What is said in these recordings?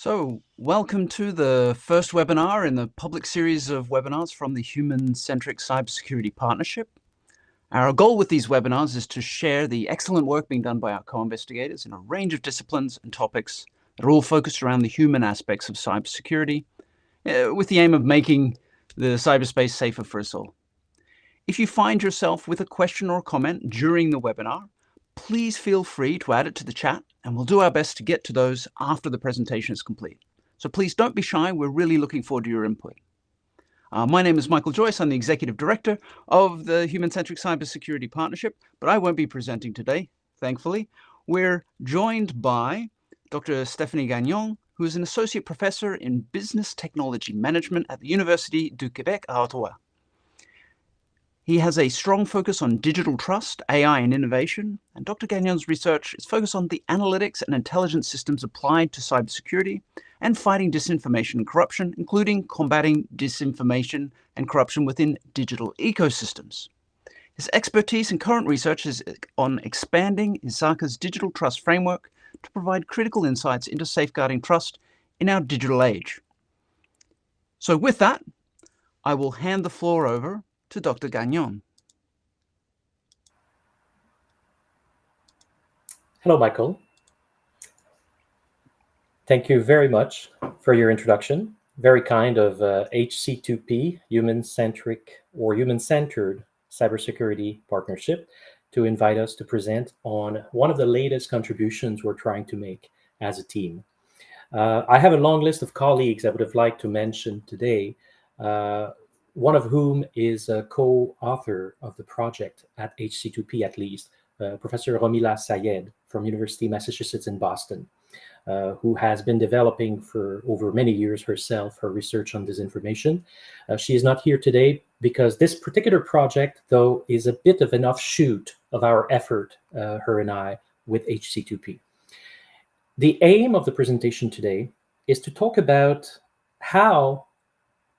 So, welcome to the first webinar in the public series of webinars from the Human-Centric Cybersecurity Partnership. Our goal with these webinars is to share the excellent work being done by our co-investigators in a range of disciplines and topics that are all focused around the human aspects of cybersecurity, with the aim of making the cyberspace safer for us all. If you find yourself with a question or a comment during the webinar, please feel free to add it to the chat, and we'll do our best to get to those after the presentation is complete. So please don't be shy. We're really looking forward to your input. My name is Michael Joyce. I'm the Executive Director of the Human-Centric Cybersecurity Partnership, but I won't be presenting today, thankfully. We're joined by Dr. Stéphane Gagnon, who is an Associate Professor in Business Technology Management at the Université du Québec à Ottawa. He has a strong focus on digital trust, AI, and innovation, and Dr. Gagnon's research is focused on the analytics and intelligence systems applied to cybersecurity and fighting disinformation and corruption, including combating disinformation and corruption within digital ecosystems. His expertise and current research is on expanding ISACA's digital trust framework to provide critical insights into safeguarding trust in our digital age. So with that, I will hand the floor over to Dr. Gagnon. Hello, Michael. Thank you very much for your introduction. Very kind of HC2P, Human-Centric or Human-Centered Cybersecurity Partnership, to invite us to present on one of the latest contributions we're trying to make as a team. I have a long list of colleagues I would have liked to mention today, one of whom is a co-author of the project at HC2P, at least, Professor Romila Sayed from University of Massachusetts in Boston, who has been developing for over many years herself her research on disinformation. She is not here today because this particular project, though, is a bit of an offshoot of our effort, her and I, with HC2P. The aim of the presentation today is to talk about how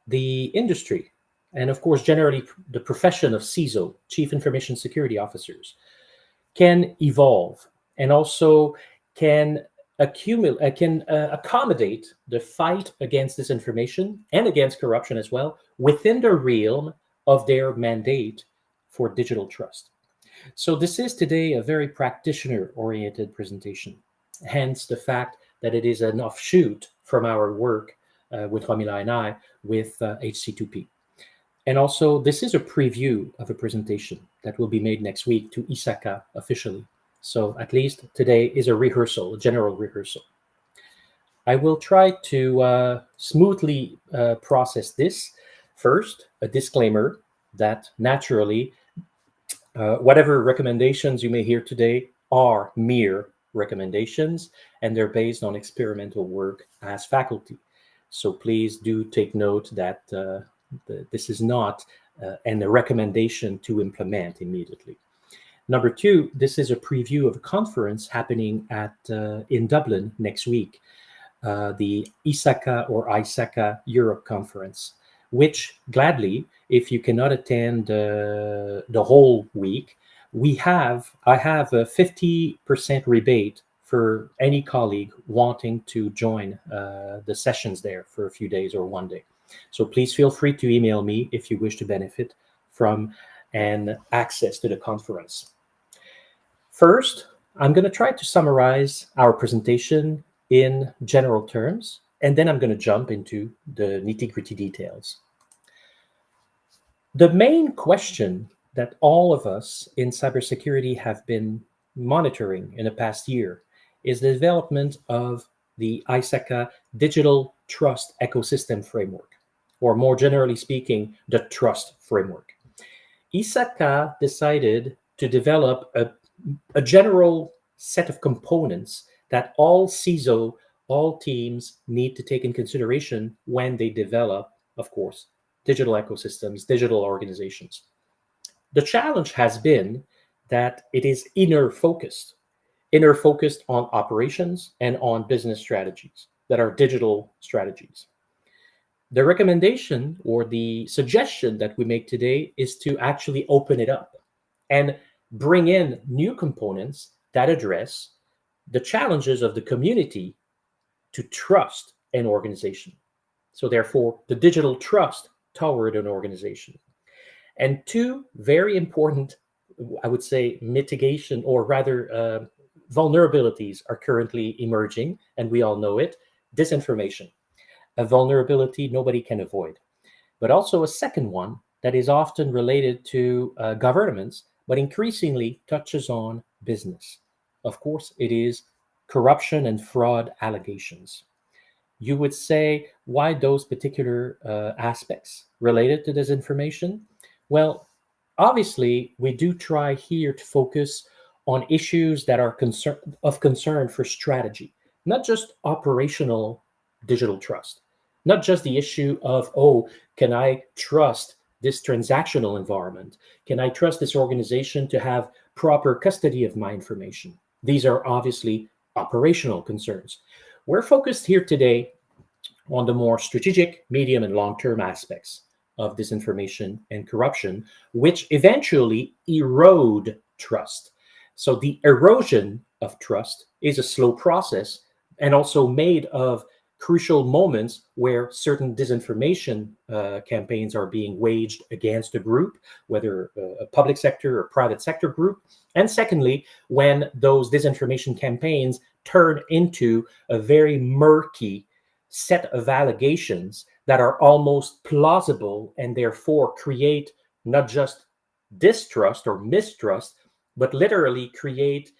the industry, and of course, generally the profession of CISO, Chief Information Security Officers, can evolve and also can accommodate the fight against disinformation and against corruption as well within the realm of their mandate for digital trust. So this is today a very practitioner-oriented presentation, hence the fact that it is an offshoot from our work with Romila and I with HC2P. And also, this is a preview of a presentation that will be made next week to ISACA officially. So at least today is a rehearsal, a general rehearsal. I will try to smoothly process this. First, a disclaimer that naturally, whatever recommendations you may hear today are mere recommendations, and they're based on experimental work as faculty. So please do take note that this is not a recommendation to implement immediately. Number two, this is a preview of a conference happening in Dublin next week, the ISACA or ISACA Europe Conference, which gladly, if you cannot attend the whole week, I have a 50% rebate for any colleague wanting to join the sessions there for a few days or one day. So please feel free to email me if you wish to benefit from an access to the conference. First, I'm going to try to summarize our presentation in general terms, and then I'm going to jump into the nitty-gritty details. The main question that all of us in cybersecurity have been monitoring in the past year is the development of the ISACA Digital Trust Ecosystem Framework, or more generally speaking, the trust framework. ISACA decided to develop a general set of components that all CISO, all teams need to take in consideration when they develop, of course, digital ecosystems, digital organizations. The challenge has been that it is inner focused on operations and on business strategies that are digital strategies. The recommendation or the suggestion that we make today is to actually open it up and bring in new components that address the challenges of the community to trust an organization. So therefore, the digital trust toward an organization. And two very important, I would say, mitigation, or rather vulnerabilities are currently emerging, and we all know it. Disinformation, a vulnerability nobody can avoid. But also a second one that is often related to governments, but increasingly touches on business. Of course, it is corruption and fraud allegations. You would say, why those particular aspects related to disinformation? Well, obviously, we do try here to focus on issues that are of concern for strategy, not just operational digital trust, not just the issue of, oh, can I trust this transactional environment? Can I trust this organization to have proper custody of my information? These are obviously operational concerns. We're focused here today on the more strategic, medium, and long-term aspects of disinformation and corruption, which eventually erode trust. So the erosion of trust is a slow process and also made of crucial moments where certain disinformation campaigns are being waged against a group, whether a public sector or private sector group. And secondly, when those disinformation campaigns turn into a very murky set of allegations that are almost plausible and therefore create not just distrust or mistrust, but literally create,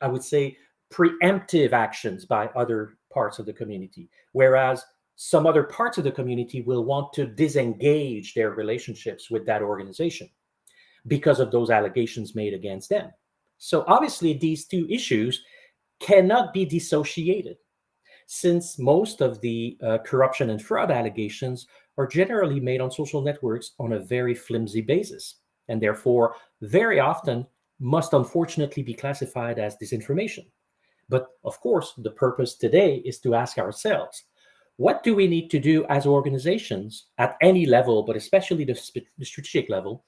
I would say, preemptive actions by other parts of the community. Whereas some other parts of the community will want to disengage their relationships with that organization because of those allegations made against them. So obviously, these two issues cannot be dissociated, since most of the corruption and fraud allegations are generally made on social networks on a very flimsy basis, and therefore very often must unfortunately be classified as disinformation. But of course, the purpose today is to ask ourselves, what do we need to do as organizations at any level, but especially the strategic level?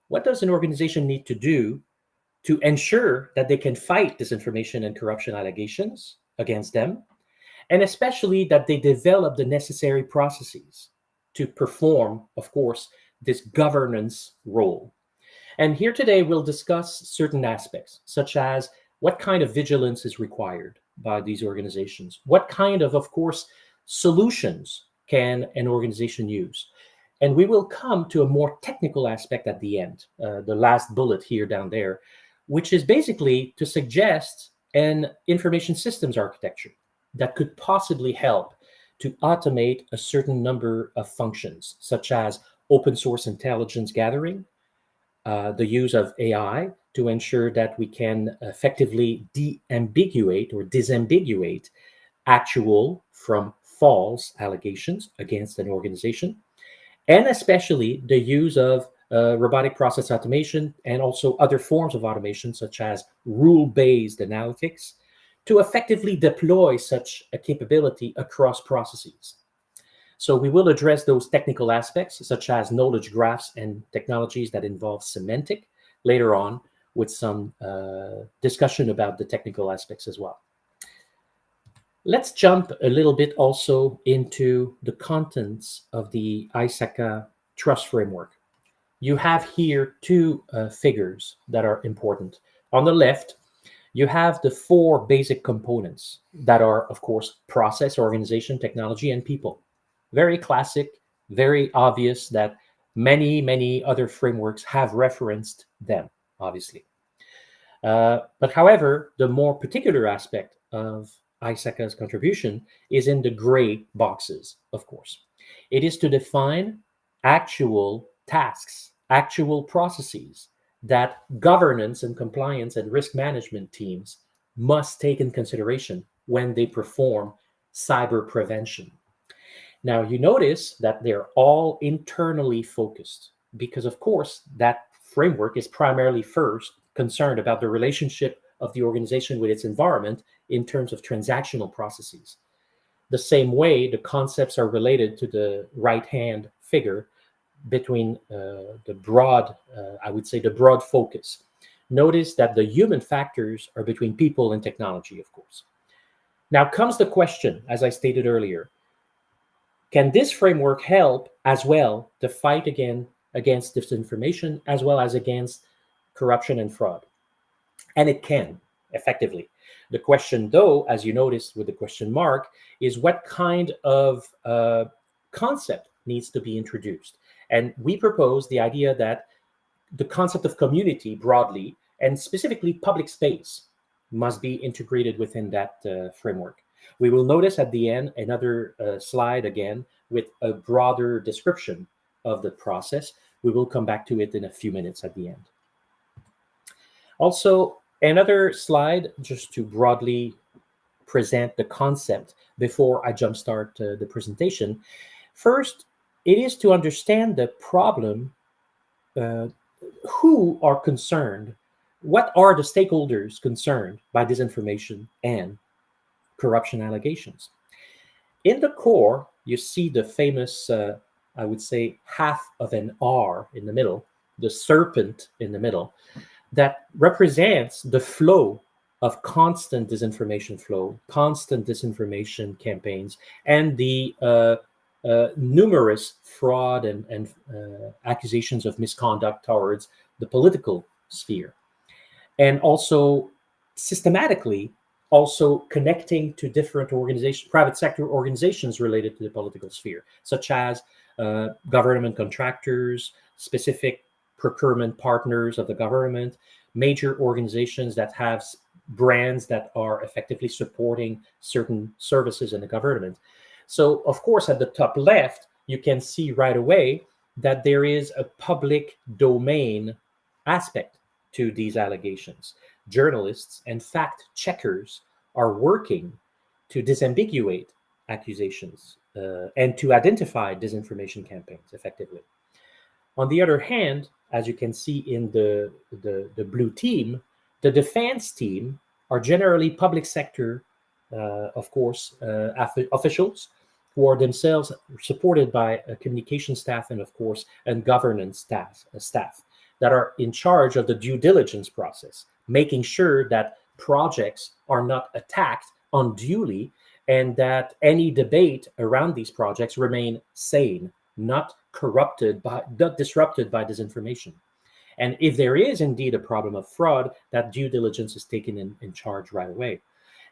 What does an organization need to do to ensure that they can fight disinformation and corruption allegations against them, and especially that they develop the necessary processes to perform, of course, this governance role? And here today, we'll discuss certain aspects, such as what kind of vigilance is required by these organizations? What kind of course, solutions can an organization use? And we will come to a more technical aspect at the end, the last bullet here down there, which is basically to suggest an information systems architecture that could possibly help to automate a certain number of functions, such as open source intelligence gathering, the use of AI to ensure that we can effectively de-ambiguate or disambiguate actual from false allegations against an organization, and especially the use of robotic process automation and also other forms of automation, such as rule-based analytics, to effectively deploy such a capability across processes. So we will address those technical aspects, such as knowledge graphs and technologies that involve semantic, later on, with some discussion about the technical aspects as well. Let's jump a little bit also into the contents of the ISACA trust framework. You have here two figures that are important. On the left, you have the four basic components that are, of course, process, organization, technology, and people. Very classic, very obvious that many other frameworks have referenced them, obviously. But however, the more particular aspect of ISACA's contribution is in the gray boxes, of course. It is to define actual tasks, actual processes that governance and compliance and risk management teams must take in consideration when they perform cyber prevention. Now, you notice that they're all internally focused because, of course, that framework is primarily first concerned about the relationship of the organization with its environment in terms of transactional processes. The same way, the concepts are related to the right-hand figure between the broad, I would say, the broad focus. Notice that the human factors are between people and technology, of course. Now comes the question, as I stated earlier, can this framework help as well to fight against disinformation as well as against corruption and fraud? And it can, effectively. The question, though, as you noticed with the question mark, is what kind of concept needs to be introduced? And we propose the idea that the concept of community broadly, and specifically public space, must be integrated within that framework. We will notice at the end another slide again with a broader description of the process. We will come back to it in a few minutes at the end. Also, another slide just to broadly present the concept before I jumpstart the presentation. First, it is to understand the problem, who are concerned, what are the stakeholders concerned by disinformation and corruption allegations. In the core, you see the famous, I would say, half of an R in the middle, the serpent in the middle, that represents the flow of constant disinformation flow, constant disinformation campaigns, and the numerous fraud and accusations of misconduct towards the political sphere. And also systematically also connecting to different organizations, private sector organizations related to the political sphere, such as government contractors, specific procurement partners of the government, major organizations that have brands that are effectively supporting certain services in the government. So, of course, at the top left, you can see right away that there is a public domain aspect to these allegations. Journalists and fact checkers are working to disambiguate accusations and to identify disinformation campaigns effectively. On the other hand, as you can see in the blue team, the defense team are generally public sector, of course, officials who are themselves supported by a communication staff and, of course, and governance staff that are in charge of the due diligence process, making sure that projects are not attacked unduly and that any debate around these projects remain sane, not disrupted by disinformation. And if there is indeed a problem of fraud, that due diligence is taken in charge right away.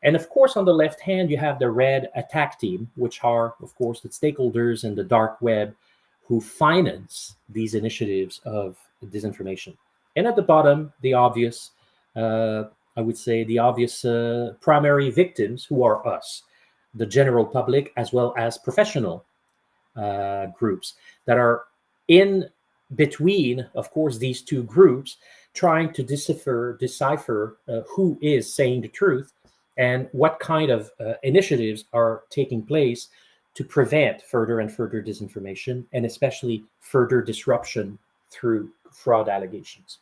And of course, on the left hand, you have the red attack team, which are, of course, the stakeholders in the dark web who finance these initiatives of disinformation. And at the bottom, the obvious, I would say, the obvious primary victims, who are us, the general public, as well as professional groups that are in between, of course, these two groups, trying to decipher who is saying the truth and what kind of initiatives are taking place to prevent further and further disinformation and especially further disruption through fraud allegations.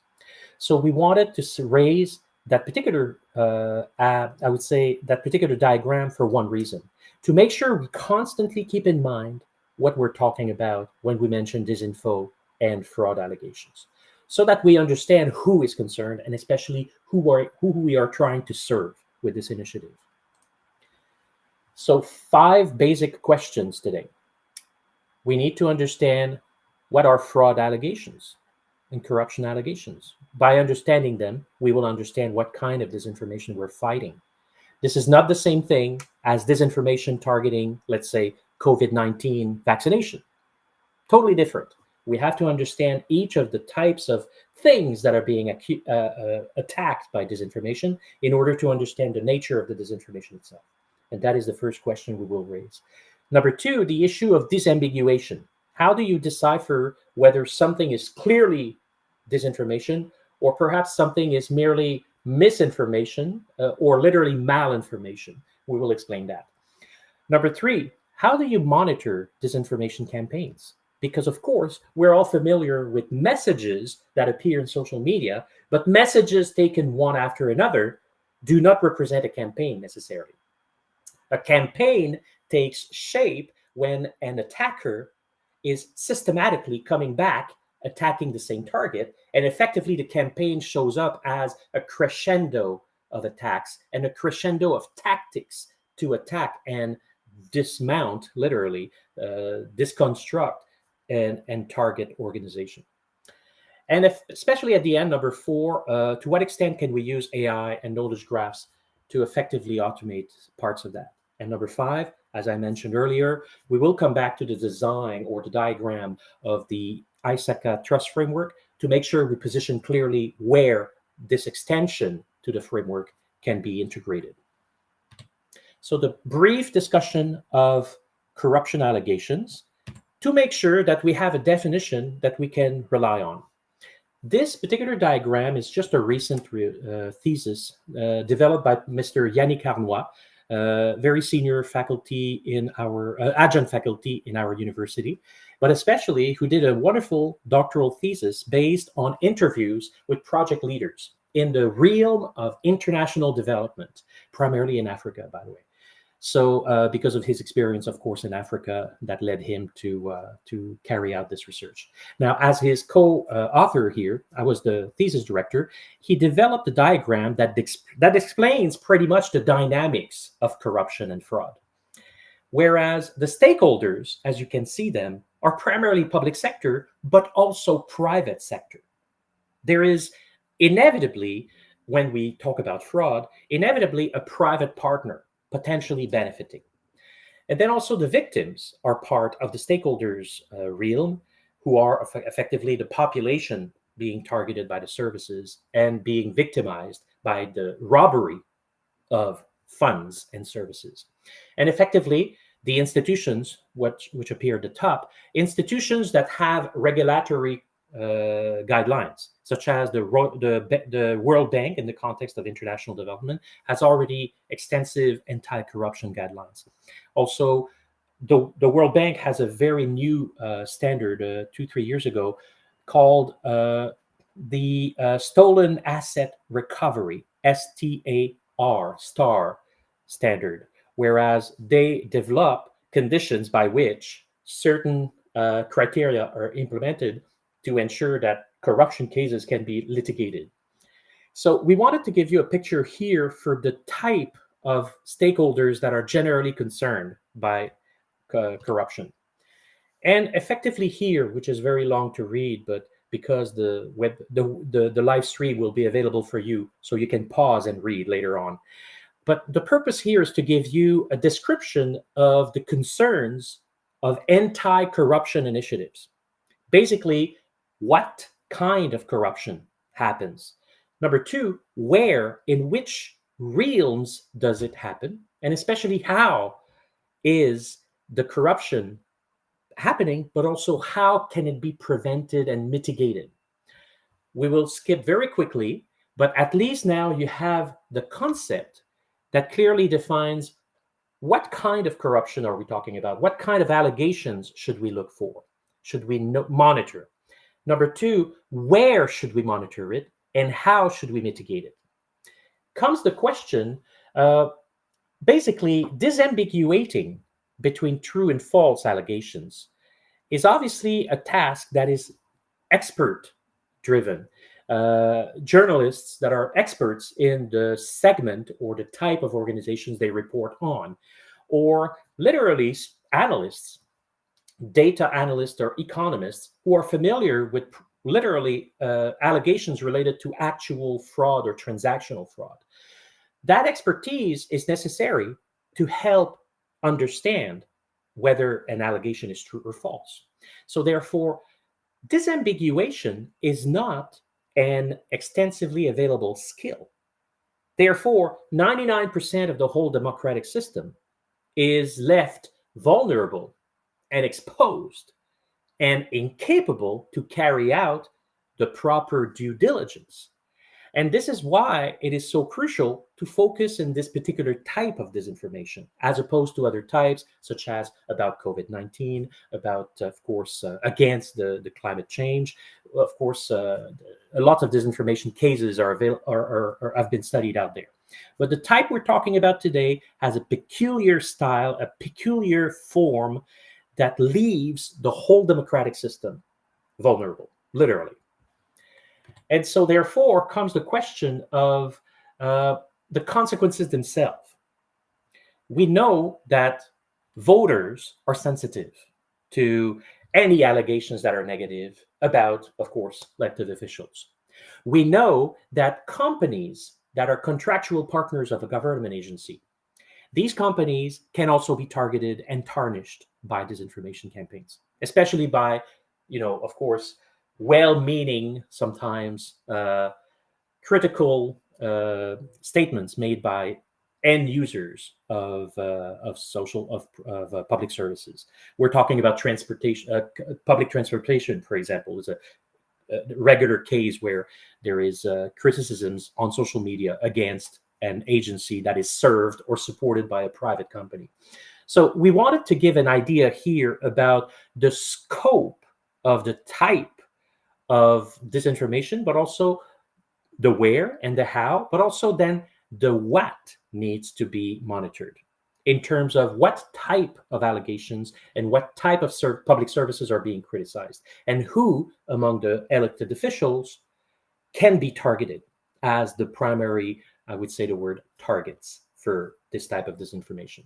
So we wanted to raise that particular, I would say, that particular diagram for one reason, to make sure we constantly keep in mind what we're talking about when we mention disinfo and fraud allegations, so that we understand who is concerned and especially who we are trying to serve with this initiative. So 5 basic questions today. We need to understand what are fraud allegations and corruption allegations. By understanding them, we will understand what kind of disinformation we're fighting. This is not the same thing as disinformation targeting, let's say, COVID-19 vaccination. Totally different. We have to understand each of the types of things that are being attacked by disinformation in order to understand the nature of the disinformation itself. And that is the first question we will raise. Number 2, the issue of disambiguation. How do you decipher whether something is clearly disinformation or perhaps something is merely misinformation or literally malinformation? We will explain that. Number 3, how do you monitor disinformation campaigns? Because, of course, we're all familiar with messages that appear in social media, but messages taken one after another do not represent a campaign necessarily. A campaign takes shape when an attacker is systematically coming back, attacking the same target, and effectively the campaign shows up as a crescendo of attacks and a crescendo of tactics to attack and dismount, literally, disconstruct and target organization. And especially at the end, number 4, to what extent can we use AI and knowledge graphs to effectively automate parts of that? And number 5, as I mentioned earlier, we will come back to the design or the diagram of the ISACA trust framework to make sure we position clearly where this extension to the framework can be integrated. So the brief discussion of corruption allegations to make sure that we have a definition that we can rely on. This particular diagram is just a recent thesis developed by Mr. Yannick Arnois, very senior faculty in our adjunct faculty in our university, but especially who did a wonderful doctoral thesis based on interviews with project leaders in the realm of international development, primarily in Africa, by the way. So because of his experience, of course, in Africa, that led him to carry out this research. Now, as his co-author here, I was the thesis director, he developed a diagram that explains pretty much the dynamics of corruption and fraud. Whereas the stakeholders, as you can see them, are primarily public sector, but also private sector. There is inevitably, when we talk about fraud, inevitably a private partner potentially benefiting. And then also the victims are part of the stakeholders' realm, who are effectively the population being targeted by the services and being victimized by the robbery of funds and services. And effectively, the institutions, which appear at the top, institutions that have regulatory guidelines, such as the World Bank in the context of international development, has already extensive anti-corruption guidelines. Also, the World Bank has a very new standard 2-3 years ago called the Stolen Asset Recovery, STAR standard, whereas they develop conditions by which certain criteria are implemented to ensure that corruption cases can be litigated. So we wanted to give you a picture here for the type of stakeholders that are generally concerned by corruption. And effectively here, which is very long to read, but because the live stream will be available for you, so you can pause and read later on. But the purpose here is to give you a description of the concerns of anti-corruption initiatives. Basically, what kind of corruption happens? Number 2, where, in which realms does it happen? And especially how is the corruption happening, but also how can it be prevented and mitigated? We will skip very quickly, but at least now you have the concept that clearly defines what kind of corruption are we talking about? What kind of allegations should we look for? Should we monitor? Number 2, where should we monitor it and how should we mitigate it? Comes the question, basically disambiguating between true and false allegations is obviously a task that is expert-driven. Journalists that are experts in the segment or the type of organizations they report on, or literally analysts, data analysts or economists who are familiar with literally allegations related to actual fraud or transactional fraud. That expertise is necessary to help understand whether an allegation is true or false. So therefore, disambiguation is not an extensively available skill. Therefore, 99% of the whole democratic system is left vulnerable and exposed and incapable to carry out the proper due diligence. And this is why it is so crucial to focus in this particular type of disinformation, as opposed to other types, such as about COVID-19, about, of course, against the climate change. Of course, a lot of disinformation cases have been studied out there. But the type we're talking about today has a peculiar style, a peculiar form that leaves the whole democratic system vulnerable, literally. And so therefore comes the question of the consequences themselves. we know that voters are sensitive to any allegations that are negative about, of course, elected officials. We know that companies that are contractual partners of a government agency, these companies can also be targeted and tarnished by disinformation campaigns, especially by, of course, well-meaning, sometimes critical statements made by end users of public services. We're talking about transportation, public transportation, for example, is a regular case where there is criticisms on social media against an agency that is served or supported by a private company. So we wanted to give an idea here about the scope of the type of disinformation, but also the where and the how, but also then the what needs to be monitored in terms of what type of allegations and what type of public services are being criticized, and who among the elected officials can be targeted as the primary, I would say the word, targets for this type of disinformation.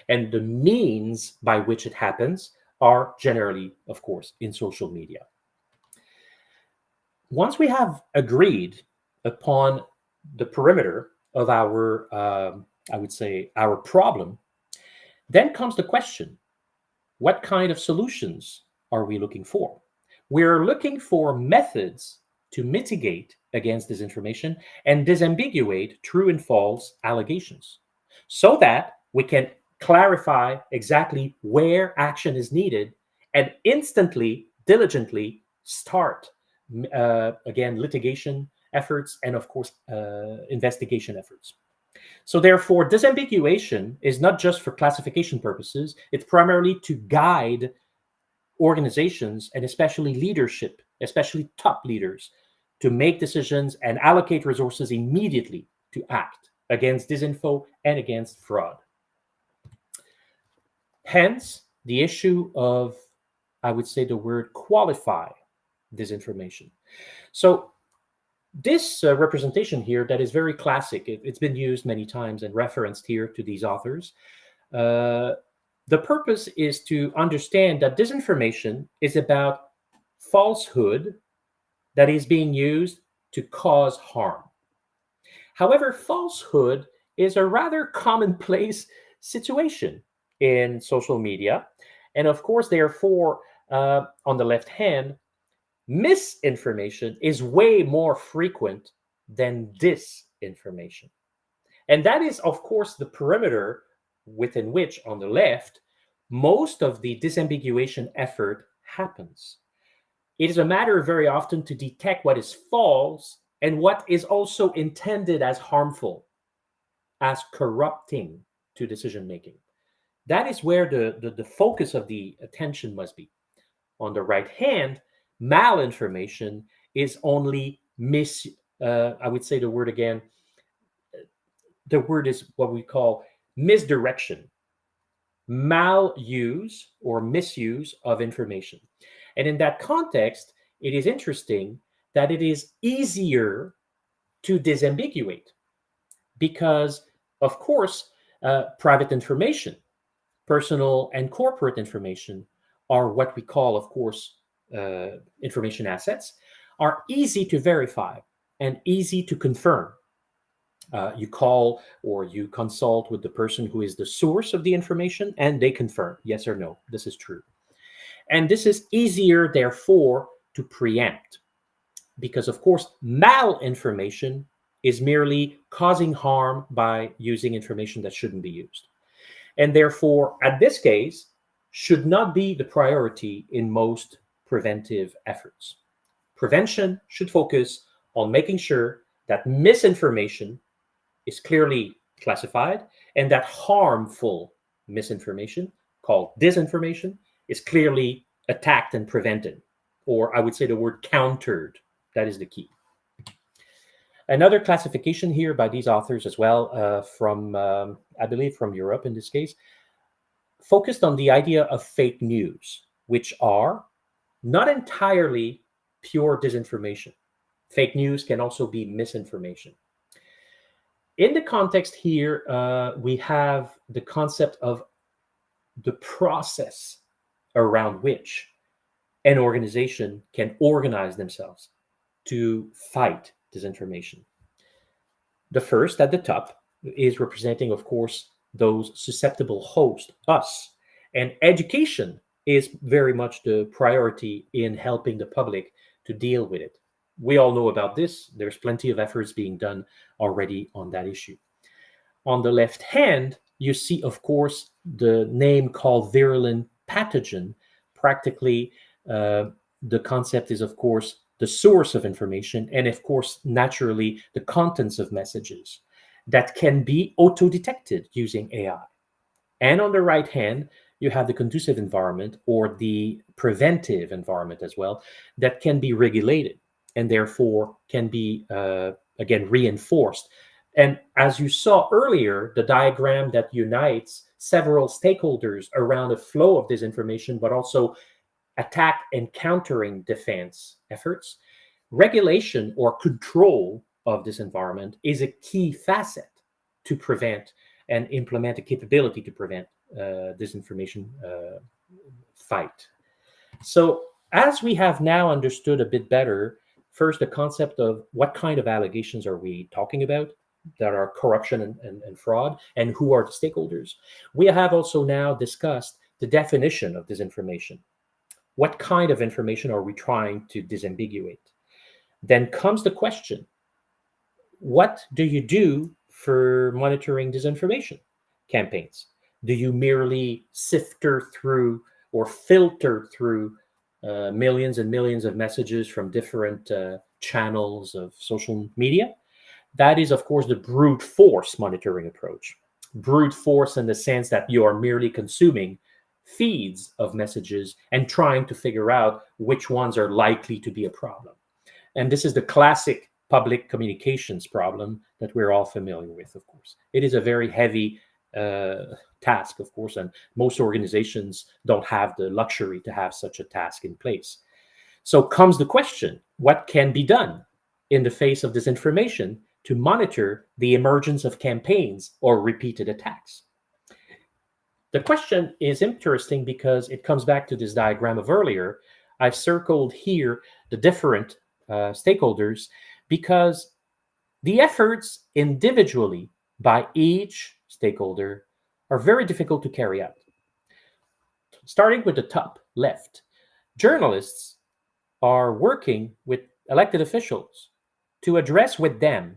And the means by which it happens are generally, of course, in social media. Once we have agreed upon the perimeter of our, I would say, our problem, then comes the question, what kind of solutions are we looking for? We're looking for methods to mitigate against disinformation and disambiguate true and false allegations so that we can clarify exactly where action is needed and instantly, diligently start, again, litigation efforts and, of course, investigation efforts. So therefore, disambiguation is not just for classification purposes. It's primarily to guide organizations and especially leadership, especially top leaders, to make decisions and allocate resources immediately to act against disinfo and against fraud. Hence, the issue of, I would say the word, qualify disinformation. So this representation here that is very classic, it's been used many times and referenced here to these authors. The purpose is to understand that disinformation is about falsehood that is being used to cause harm. However, falsehood is a rather commonplace situation in social media. And of course, therefore, on the left hand, misinformation is way more frequent than disinformation. And that is, of course, the perimeter within which, on the left, most of the disambiguation effort happens. It is a matter very often to detect what is false and what is also intended as harmful, as corrupting to decision making. That is where the focus of the attention must be. On the right hand, malinformation is only I would say the word again, the word is what we call misdirection, maluse or misuse of information. And in that context, it is interesting that it is easier to disambiguate because, of course, private information, personal and corporate information are what we call, of course, information assets, are easy to verify and easy to confirm. You call or you consult with the person who is the source of the information and they confirm, yes or no, this is true. And this is easier, therefore, to preempt because, of course, malinformation is merely causing harm by using information that shouldn't be used. And therefore, at this case, should not be the priority in most preventive efforts. Prevention should focus on making sure that misinformation is clearly classified and that harmful misinformation, called disinformation, is clearly attacked and prevented, or I would say the word countered. That is the key. Another classification here by these authors as well, from, I believe, from Europe in this case, focused on the idea of fake news, which are not entirely pure disinformation. Fake news can also be misinformation. In the context here, we have the concept of the process around which an organization can organize themselves to fight disinformation. The first at the top is representing, of course, those susceptible hosts, us. And education is very much the priority in helping the public to deal with it. We all know about this. There's plenty of efforts being done already on that issue. On the left hand, you see, of course, the name called virulent pathogen. Practically, the concept is, of course, the source of information, and of course, naturally, the contents of messages that can be auto-detected using AI. And on the right hand, you have the conducive environment or the preventive environment as well that can be regulated and therefore can be, again, reinforced. And as you saw earlier, the diagram that unites several stakeholders around a flow of disinformation, but also attack and countering defense efforts, regulation or control of this environment is a key facet to prevent and implement a capability to prevent disinformation fight. So as we have now understood a bit better, first, the concept of what kind of allegations are we talking about that are corruption and fraud, and who are the stakeholders. We have also now discussed the definition of disinformation. What kind of information are we trying to disambiguate? Then comes the question, what do you do for monitoring disinformation campaigns? Do you merely sift through or filter through millions and millions of messages from different channels of social media? That is, of course, the brute force monitoring approach. Brute force in the sense that you are merely consuming feeds of messages and trying to figure out which ones are likely to be a problem. And this is the classic public communications problem that we're all familiar with, of course. It is a very heavy task, of course, and most organizations don't have the luxury to have such a task in place. So comes the question, what can be done in the face of disinformation to monitor the emergence of campaigns or repeated attacks? The question is interesting because it comes back to this diagram of earlier. I've circled here the different stakeholders because the efforts individually by each stakeholder are very difficult to carry out. Starting with the top left, journalists are working with elected officials to address with them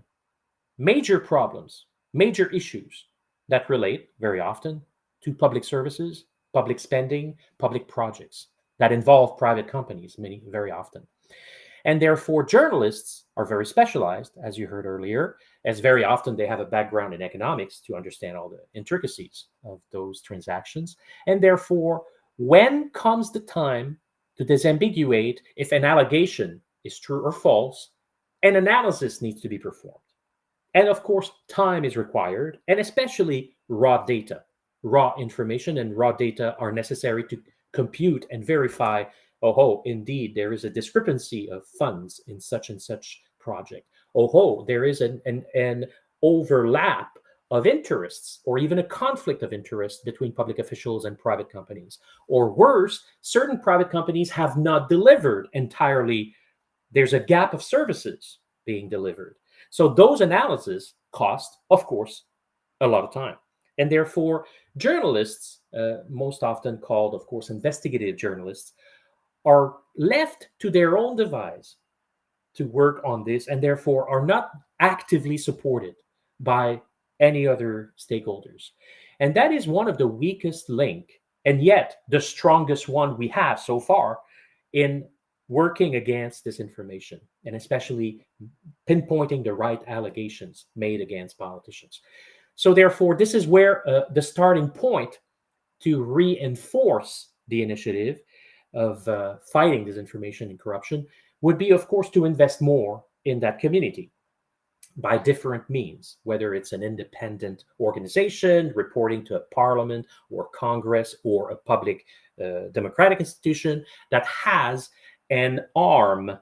major problems, major issues that relate very often to public services, public spending, public projects that involve private companies very often. And therefore, journalists are very specialized, as you heard earlier, as very often they have a background in economics to understand all the intricacies of those transactions. And therefore, when comes the time to disambiguate if an allegation is true or false, an analysis needs to be performed. And of course, time is required, and especially raw data. Raw information and raw data are necessary to compute and verify, indeed, there is a discrepancy of funds in such and such project. There is an overlap of interests or even a conflict of interest between public officials and private companies. Or worse, certain private companies have not delivered entirely. There's a gap of services being delivered. So those analyses cost, of course, a lot of time. And therefore, journalists, most often called, of course, investigative journalists, are left to their own device to work on this and therefore are not actively supported by any other stakeholders. And that is one of the weakest link, and yet the strongest one we have so far in working against disinformation, and especially pinpointing the right allegations made against politicians. So therefore, this is where the starting point to reinforce the initiative of fighting disinformation and corruption would be, of course, to invest more in that community by different means, whether it's an independent organization reporting to a parliament or Congress or a public democratic institution that has an arm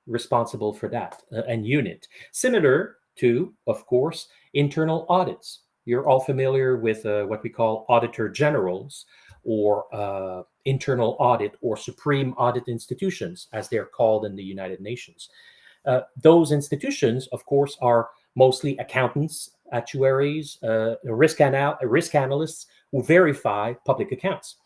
responsible for that, and unit. Similar to, of course, internal audits. You're all familiar with what we call auditor generals, or internal audit or supreme audit institutions, as they're called in the United Nations. Those institutions, of course, are mostly accountants, actuaries, risk analysts who verify public accounts.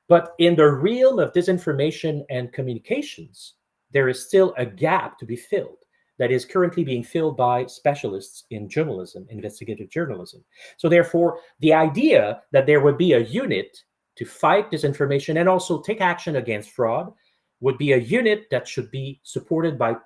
But in the realm of disinformation and communications, there is still a gap to be filled that is currently being filled by specialists in journalism, investigative journalism. So therefore, the idea that there would be a unit to fight disinformation and also take action against fraud would be a unit that should be supported by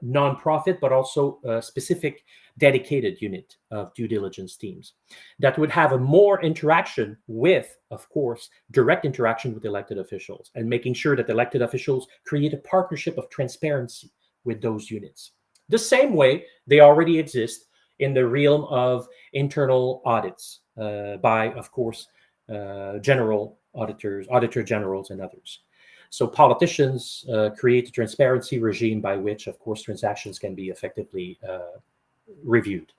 nonprofit, but also a specific dedicated unit of due diligence teams that would have a more interaction with, of course, direct interaction with elected officials, and making sure that elected officials create a partnership of transparency with those units. The same way they already exist in the realm of internal audits by, of course, general auditors, auditor generals, and others. So politicians create a transparency regime by which, of course, transactions can be effectively reviewed.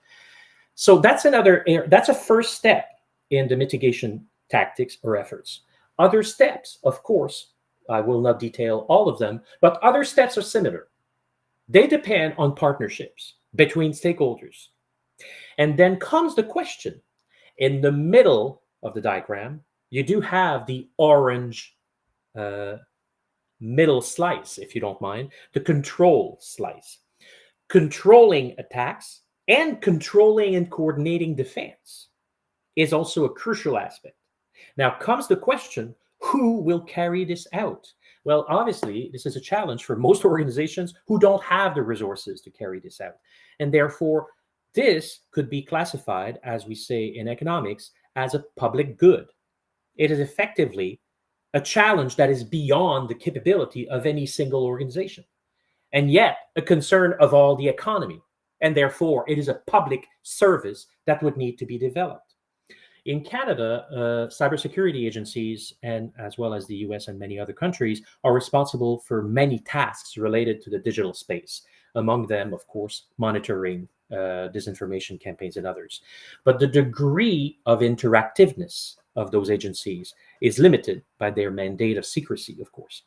So that's a first step in the mitigation tactics or efforts. Other steps, of course, I will not detail all of them, but other steps are similar. They depend on partnerships between stakeholders. And then comes the question, in the middle of the diagram, you do have the orange middle slice, if you don't mind, the control slice. Controlling attacks and controlling and coordinating defense is also a crucial aspect. Now comes the question, who will carry this out? Well, obviously, this is a challenge for most organizations who don't have the resources to carry this out. And therefore, this could be classified, as we say in economics, as a public good. It is effectively a challenge that is beyond the capability of any single organization, and yet a concern of all the economy. And therefore, it is a public service that would need to be developed. In Canada, cybersecurity agencies, and as well as the US and many other countries, are responsible for many tasks related to the digital space. Among them, of course, monitoring disinformation campaigns and others. But the degree of interactiveness of those agencies is limited by their mandate of secrecy, of course.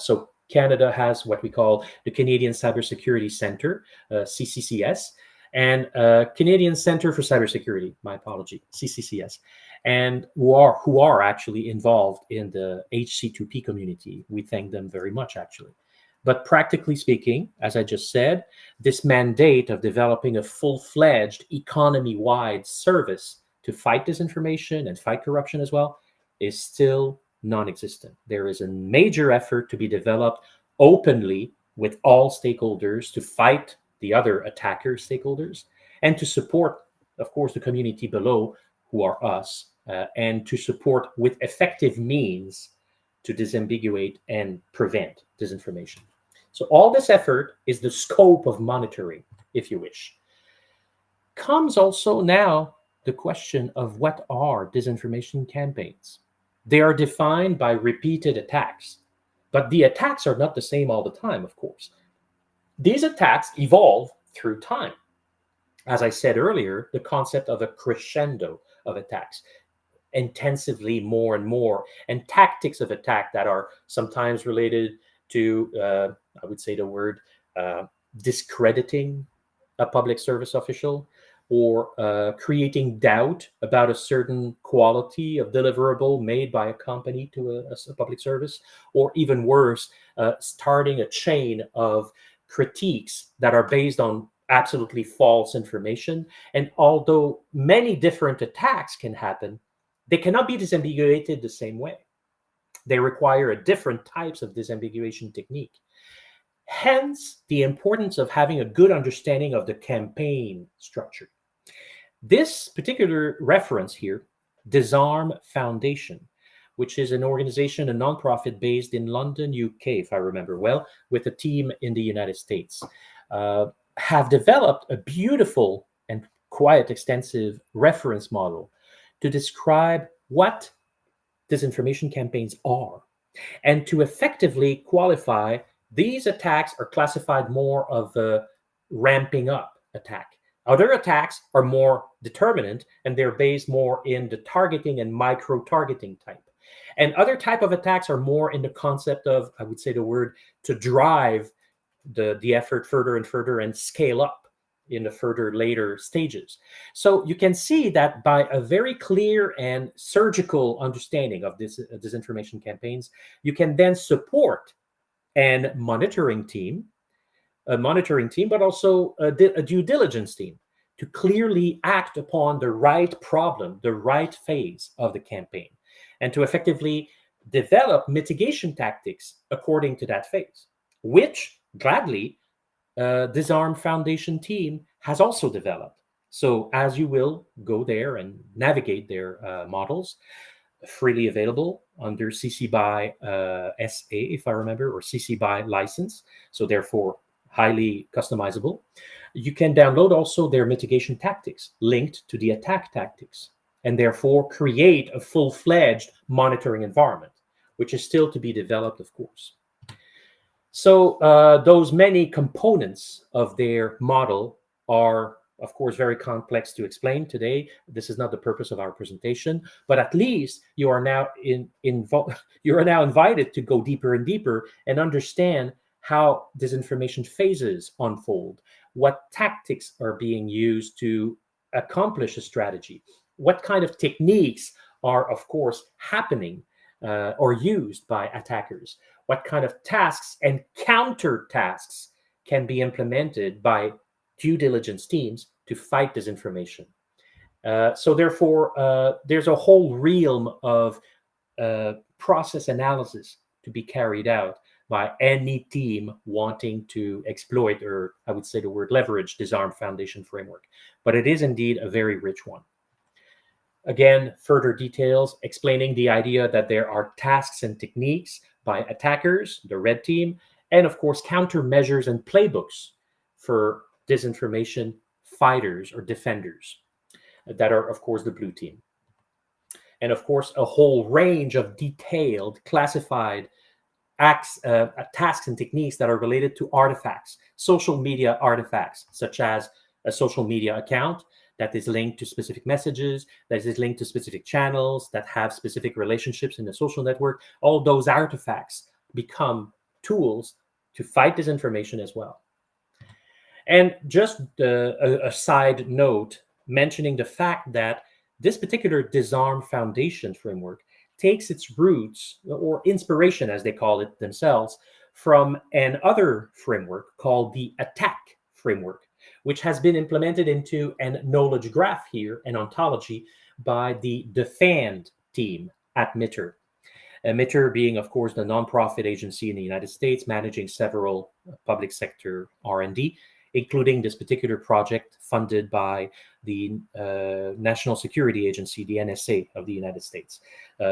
So Canada has what we call the Canadian Cybersecurity Centre, CCCS, and Canadian Centre for Cybersecurity, my apology, CCCS, and who are actually involved in the HC2P community. We thank them very much, actually. But practically speaking, as I just said, this mandate of developing a full-fledged economy-wide service to fight disinformation and fight corruption as well is still non-existent. There is a major effort to be developed openly with all stakeholders to fight the other attacker stakeholders and to support, of course, the community below, who are us, and to support with effective means to disambiguate and prevent disinformation. So all this effort is the scope of monitoring, if you wish. Comes also now the question of what are disinformation campaigns. They are defined by repeated attacks, but the attacks are not the same all the time, of course. These attacks evolve through time. As I said earlier, the concept of a crescendo of attacks, intensively more and more, and tactics of attack that are sometimes related to, I would say the word, discrediting a public service official, or creating doubt about a certain quality of deliverable made by a company to a public service, or even worse, starting a chain of critiques that are based on absolutely false information. And although many different attacks can happen, they cannot be disambiguated the same way. They require a different types of disambiguation technique. Hence, the importance of having a good understanding of the campaign structure. This particular reference here, Disarm Foundation, which is an organization, a nonprofit based in London, UK, if I remember well, with a team in the United States, have developed a beautiful and quite extensive reference model to describe what disinformation campaigns are, and to effectively qualify these attacks are classified more of ramping up attack. Other attacks are more determinant, and they're based more in the targeting and micro-targeting type. And other type of attacks are more in the concept of, I would say the word, to drive the effort further and further and scale up in the further later stages. So you can see that by a very clear and surgical understanding of this disinformation campaigns, you can then support a monitoring team, but also a due diligence team to clearly act upon the right problem, the right phase of the campaign, and to effectively develop mitigation tactics according to that phase, which gladly Disarm Foundation team has also developed. So as you will go there and navigate their models, freely available under CC BY SA, if I remember, or CC BY license. So therefore, highly customizable. You can download also their mitigation tactics linked to the attack tactics, and therefore create a full-fledged monitoring environment, which is still to be developed, of course. So those many components of their model are, of course, very complex to explain today. This is not the purpose of our presentation, but at least you are now you are now invited to go deeper and deeper and understand how disinformation phases unfold, what tactics are being used to accomplish a strategy, what kind of techniques are, of course, happening or used by attackers, what kind of tasks and counter tasks can be implemented by due diligence teams to fight disinformation. So therefore, there's a whole realm of process analysis to be carried out by any team wanting to exploit, or I would say the word leverage, Disarm Foundation framework. But it is indeed a very rich one. Again, further details explaining the idea that there are tasks and techniques by attackers, the red team, and of course, countermeasures and playbooks for disinformation fighters or defenders that are, of course, the blue team. And of course, a whole range of detailed, classified tasks and techniques that are related to artifacts, social media artifacts, such as a social media account that is linked to specific messages, that is linked to specific channels, that have specific relationships in the social network. All those artifacts become tools to fight disinformation as well. And just a side note, mentioning the fact that this particular Disarm Foundation framework takes its roots, or inspiration as they call it themselves, from another framework called the attack framework, which has been implemented into a knowledge graph here, an ontology, by the DEFAND team at MITRE. MITRE being, of course, the nonprofit agency in the United States managing several public sector R&D, including this particular project funded by the National Security Agency, the NSA of the United States.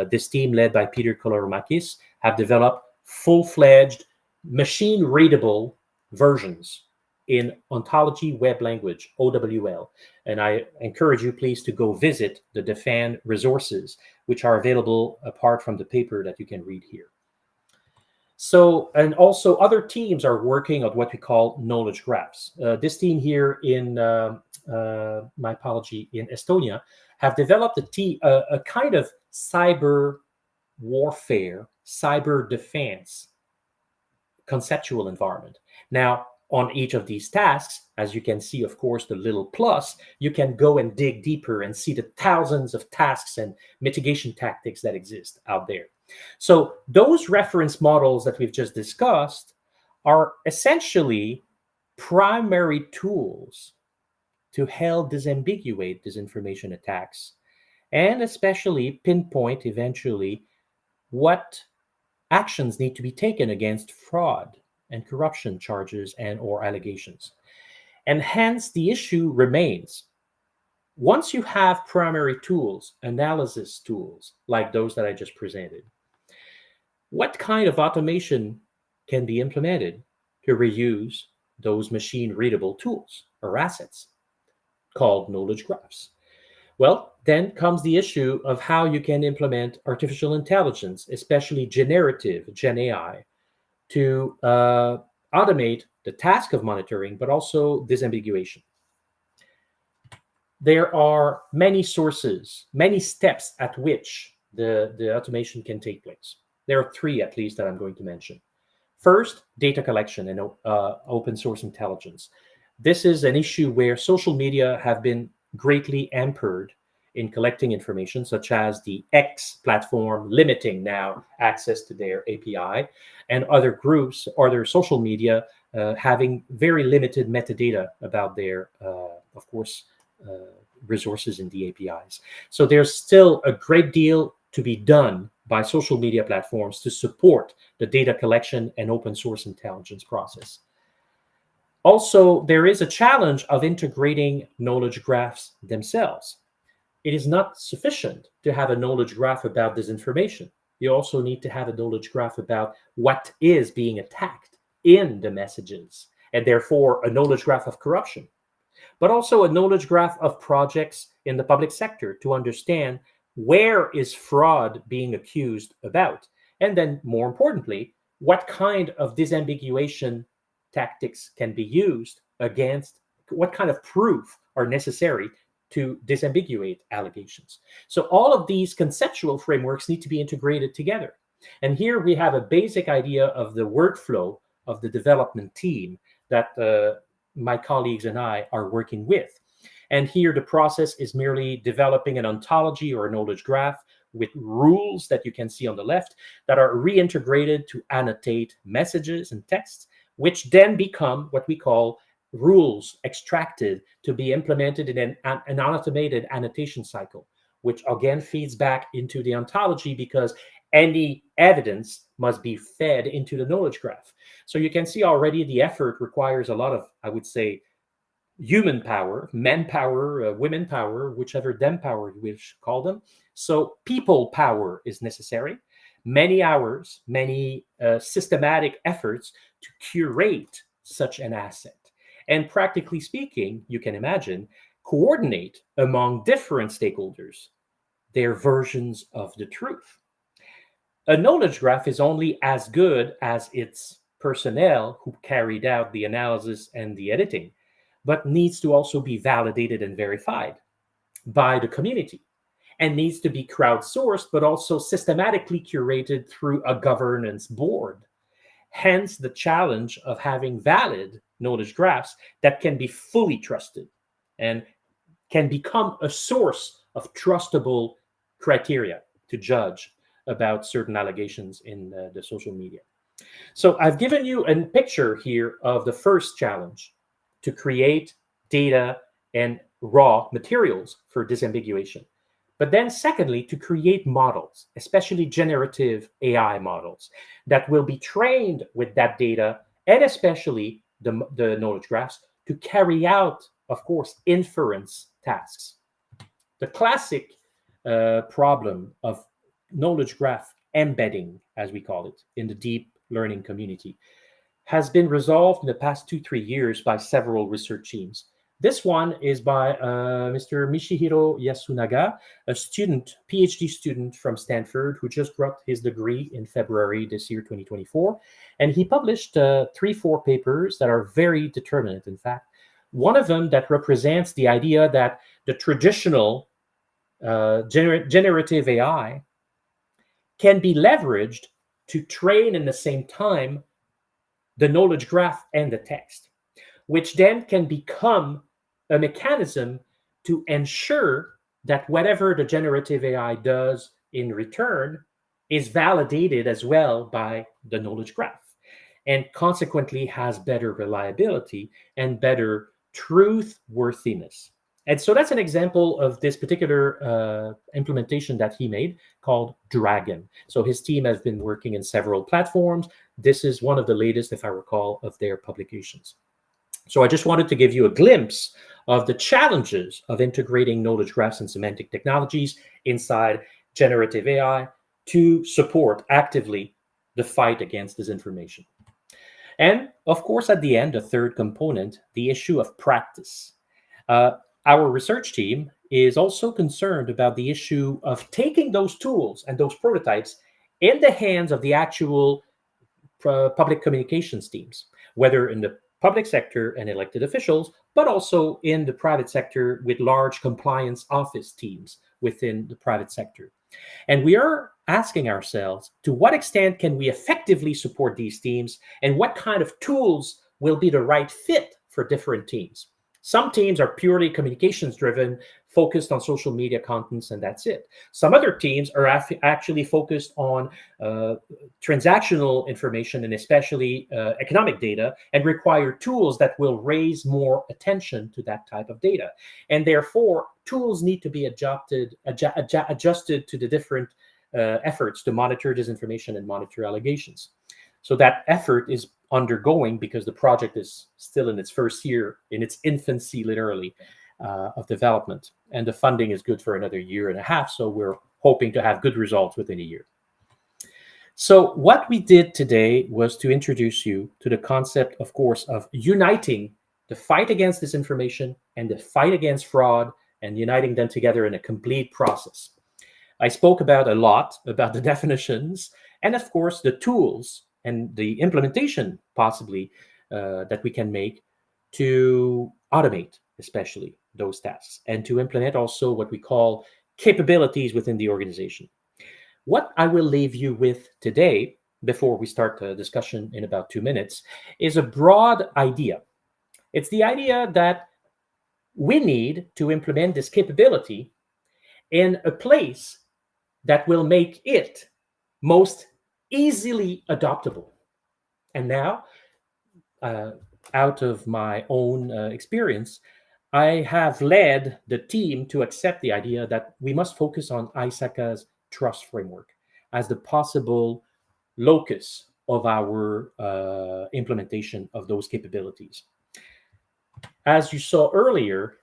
This team, led by Peter Kolomakis, have developed full-fledged, machine-readable versions in ontology web language, OWL. And I encourage you, please, to go visit the DEFAN resources, which are available apart from the paper that you can read here. So, and also other teams are working on what we call knowledge graphs. This team here in, my apology, in Estonia, have developed a kind of cyber warfare, cyber defense conceptual environment. Now, on each of these tasks, as you can see, of course, the little plus, you can go and dig deeper and see the thousands of tasks and mitigation tactics that exist out there. So those reference models that we've just discussed are essentially primary tools to help disambiguate disinformation attacks, and especially pinpoint eventually what actions need to be taken against fraud and corruption charges and or allegations. And hence the issue remains, once you have primary tools, analysis tools like those that I just presented, what kind of automation can be implemented to reuse those machine-readable tools or assets called knowledge graphs? Well, then comes the issue of how you can implement artificial intelligence, especially generative, Gen AI, to automate the task of monitoring, but also disambiguation. there are many sources, many steps at which the automation can take place. There are three at least that I'm going to mention. First, data collection and open source intelligence. This is an issue where social media have been greatly hampered in collecting information, such as the X platform limiting now access to their API, and other groups, other social media having very limited metadata about their, of course, resources in the APIs. So there's still a great deal to be done by social media platforms to support the data collection and open source intelligence process. Also, there is a challenge of integrating knowledge graphs themselves. It is not sufficient to have a knowledge graph about disinformation. You also need to have a knowledge graph about what is being attacked in the messages, and therefore a knowledge graph of corruption, but also a knowledge graph of projects in the public sector to understand where is fraud being accused about, and then more importantly, what kind of disambiguation tactics can be used against, what kind of proof are necessary to disambiguate allegations. So all of these conceptual frameworks need to be integrated together. And here we have a basic idea of the workflow of the development team that my colleagues and I are working with. And here the process is merely developing an ontology or a knowledge graph with rules that you can see on the left that are reintegrated to annotate messages and texts, which then become what we call rules extracted to be implemented in an automated annotation cycle, which again feeds back into the ontology because any evidence must be fed into the knowledge graph. So you can see already the effort requires a lot of, I would say, human power, manpower, women power, whichever them power you wish call them. So people power is necessary. Many hours, many systematic efforts to curate such an asset. And practically speaking, you can imagine, coordinate among different stakeholders their versions of the truth. A knowledge graph is only as good as its personnel who carried out the analysis and the editing, but needs to also be validated and verified by the community, and needs to be crowdsourced, but also systematically curated through a governance board. Hence the challenge of having valid knowledge graphs that can be fully trusted and can become a source of trustable criteria to judge about certain allegations in the social media. So I've given you a picture here of the first challenge, to create data and raw materials for disambiguation. But then secondly, to create models, especially generative AI models that will be trained with that data, and especially the knowledge graphs, to carry out, of course, inference tasks. The classic problem of knowledge graph embedding, as we call it, in the deep learning community, has been resolved in the past 2-3 years by several research teams. This one is by Mr. Michihiro Yasunaga, a student, PhD student from Stanford, who just got his degree in February this year, 2024. And he published 3-4 papers that are very determinate, in fact. One of them that represents the idea that the traditional generative AI can be leveraged to train in the same time the knowledge graph and the text, which then can become a mechanism to ensure that whatever the generative AI does in return is validated as well by the knowledge graph, and consequently has better reliability and better truthworthiness. And so that's an example of this particular implementation that he made called Dragon. So his team has been working in several platforms. This is one of the latest, if I recall, of their publications. So I just wanted to give you a glimpse of the challenges of integrating knowledge graphs and semantic technologies inside generative AI to support actively the fight against disinformation. And of course, at the end, a third component, the issue of practice. Our research team is also concerned about the issue of taking those tools and those prototypes in the hands of the actual public communications teams, whether in the public sector and elected officials, but also in the private sector with large compliance office teams within the private sector. And we are asking ourselves, to what extent can we effectively support these teams, and what kind of tools will be the right fit for different teams? Some teams are purely communications driven, focused on social media contents, and that's it. Some other teams are actually focused on transactional information and especially economic data, and require tools that will raise more attention to that type of data. And therefore, tools need to be adjusted to the different efforts to monitor disinformation and monitor allegations. So that effort is undergoing, because the project is still in its first year, in its infancy, literally, of development. And the funding is good for another year and a half. So we're hoping to have good results within a year. So what we did today was to introduce you to the concept, of course, of uniting the fight against disinformation and the fight against fraud, and uniting them together in a complete process. I spoke a lot about the definitions, and of course the tools and the implementation possibly that we can make to automate especially those tasks, and to implement also what we call capabilities within the organization. What I will leave you with today, before we start the discussion in about 2 minutes, is a broad idea. It's the idea that we need to implement this capability in a place that will make it most easily adoptable. And now, out of my own experience, I have led the team to accept the idea that we must focus on ISACA's trust framework as the possible locus of our implementation of those capabilities. As you saw earlier,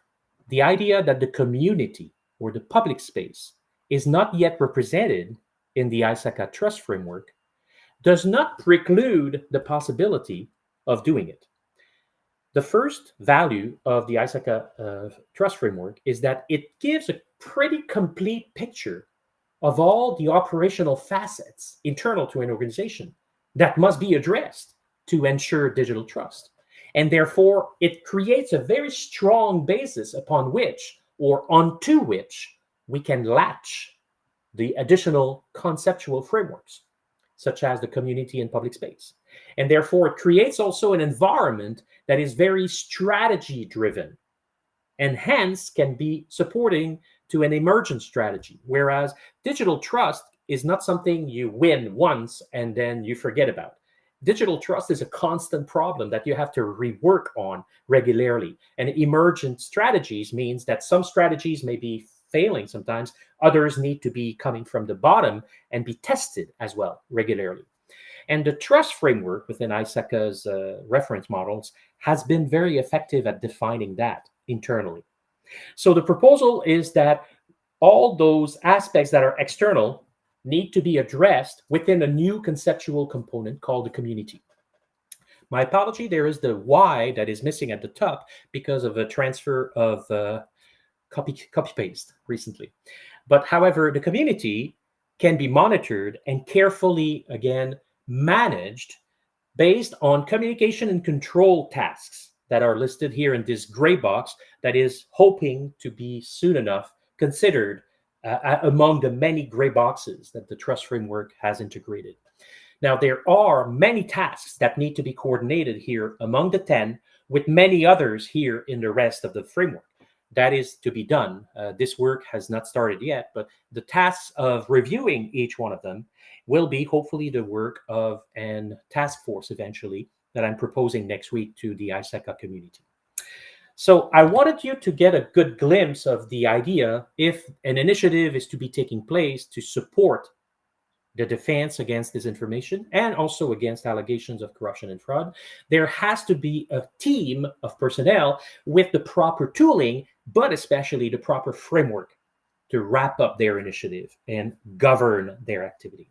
the idea that the community or the public space is not yet represented in the ISACA trust framework does not preclude the possibility of doing it. The first value of the ISACA trust framework is that it gives a pretty complete picture of all the operational facets internal to an organization that must be addressed to ensure digital trust. And therefore, it creates a very strong basis upon which, or onto which, we can latch the additional conceptual frameworks, such as the community and public space. And therefore, it creates also an environment that is very strategy driven, and hence can be supporting to an emergent strategy. Whereas digital trust is not something you win once and then you forget about. Digital trust is a constant problem that you have to rework on regularly. And emergent strategies means that some strategies may be failing sometimes, others need to be coming from the bottom and be tested as well regularly. And the trust framework within ISACA's reference models has been very effective at defining that internally. So the proposal is that all those aspects that are external need to be addressed within a new conceptual component called the community. My apology, there is the Y that is missing at the top because of a transfer of copy-paste recently. But however, the community can be monitored and carefully, again, managed based on communication and control tasks that are listed here in this gray box that is hoping to be soon enough considered among the many gray boxes that the trust framework has integrated. Now, there are many tasks that need to be coordinated here among the 10, with many others here in the rest of the framework. That is to be done. This work has not started yet, but the tasks of reviewing each one of them will be hopefully the work of a task force eventually that I'm proposing next week to the ISACA community. So I wanted you to get a good glimpse of the idea if an initiative is to be taking place to support the defense against disinformation and also against allegations of corruption and fraud. There has to be a team of personnel with the proper tooling, but especially the proper framework to wrap up their initiative and govern their activity.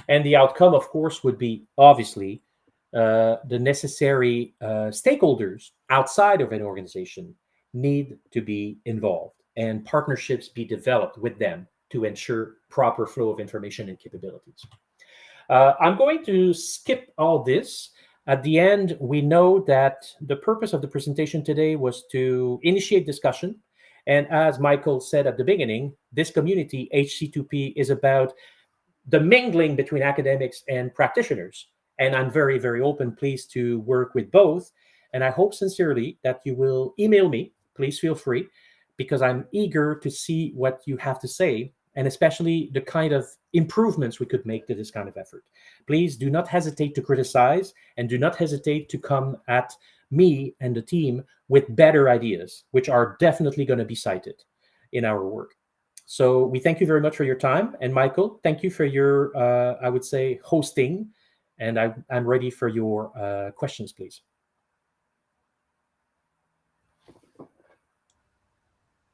And the outcome, of course, would be obviously the necessary stakeholders outside of an organization need to be involved and partnerships be developed with them to ensure proper flow of information and capabilities. I'm going to skip all this. At the end, we know that the purpose of the presentation today was to initiate discussion. And as Michael said at the beginning, this community, HC2P, is about the mingling between academics and practitioners. And I'm very, very open, pleased to work with both. And I hope sincerely that you will email me. Please feel free, because I'm eager to see what you have to say, and especially the kind of improvements we could make to this kind of effort. Please do not hesitate to criticize, and do not hesitate to come at me and the team with better ideas, which are definitely going to be cited in our work. So we thank you very much for your time. And Michael, thank you for your, I would say, hosting. And I'm ready for your questions, please.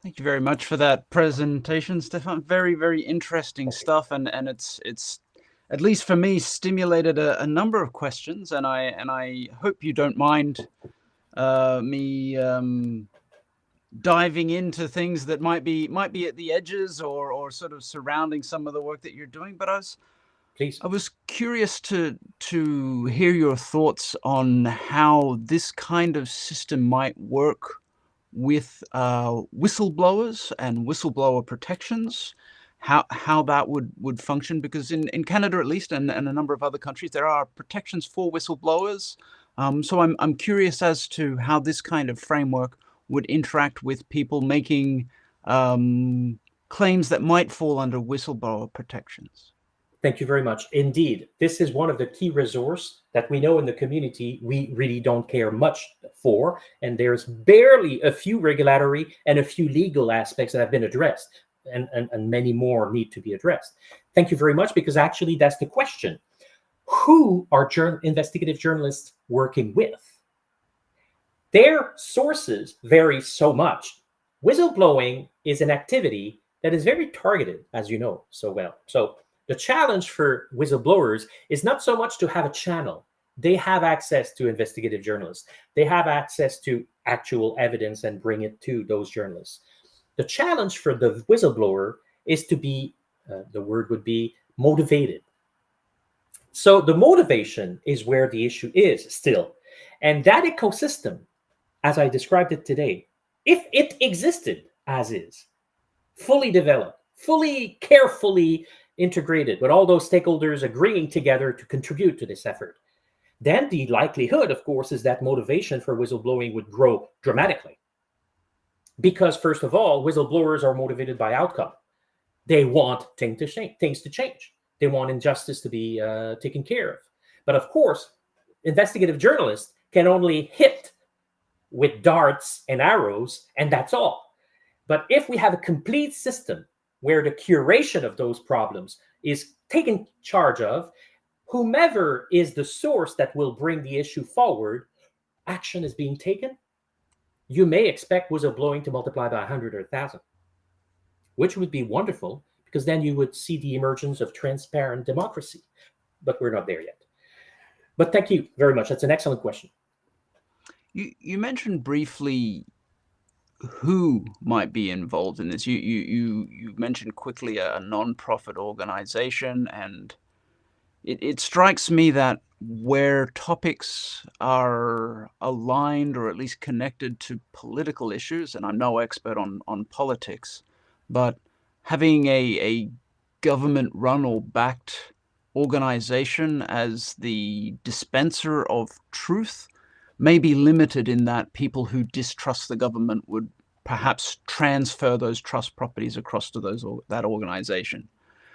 Thank you very much for that presentation, Stéphane. Very, very interesting stuff, and it's at least for me stimulated a number of questions, and I hope you don't mind me diving into things that might be at the edges or sort of surrounding some of the work that you're doing. But I was curious to hear your thoughts on how this kind of system might work with whistleblowers and whistleblower protections, how that would function, because in Canada at least, and a number of other countries, there are protections for whistleblowers. So I'm curious as to how this kind of framework would interact with people making claims that might fall under whistleblower protections. Thank you very much. Indeed, this is one of the key resources that we know in the community we really don't care much for, and there's barely a few regulatory and a few legal aspects that have been addressed, and many more need to be addressed. Thank you very much, because actually that's the question. Who are investigative journalists working with? Their sources vary so much. Whistleblowing is an activity that is very targeted, as you know so well. So the challenge for whistleblowers is not so much to have a channel. They have access to investigative journalists. They have access to actual evidence and bring it to those journalists. The challenge for the whistleblower is to be, the word would be, motivated. So the motivation is where the issue is still. And that ecosystem, as I described it today, if it existed as is, fully developed, fully carefully integrated, with all those stakeholders agreeing together to contribute to this effort, then the likelihood, of course, is that motivation for whistleblowing would grow dramatically. Because, first of all, whistleblowers are motivated by outcome. They want things to change. They want injustice to be taken care of. But, of course, investigative journalists can only hit with darts and arrows, and that's all. But if we have a complete system where the curation of those problems is taken charge of, whomever is the source that will bring the issue forward, action is being taken, you may expect whistleblowing to multiply by 100 or 1,000, which would be wonderful, because then you would see the emergence of transparent democracy. But we're not there yet. But thank you very much. That's an excellent question. You mentioned briefly who might be involved in this. You mentioned quickly a non-profit organization, and it strikes me that where topics are aligned or at least connected to political issues, and I'm no expert on politics, but having a government-run or backed organization as the dispenser of truth may be limited, in that people who distrust the government would perhaps transfer those trust properties across to that organization.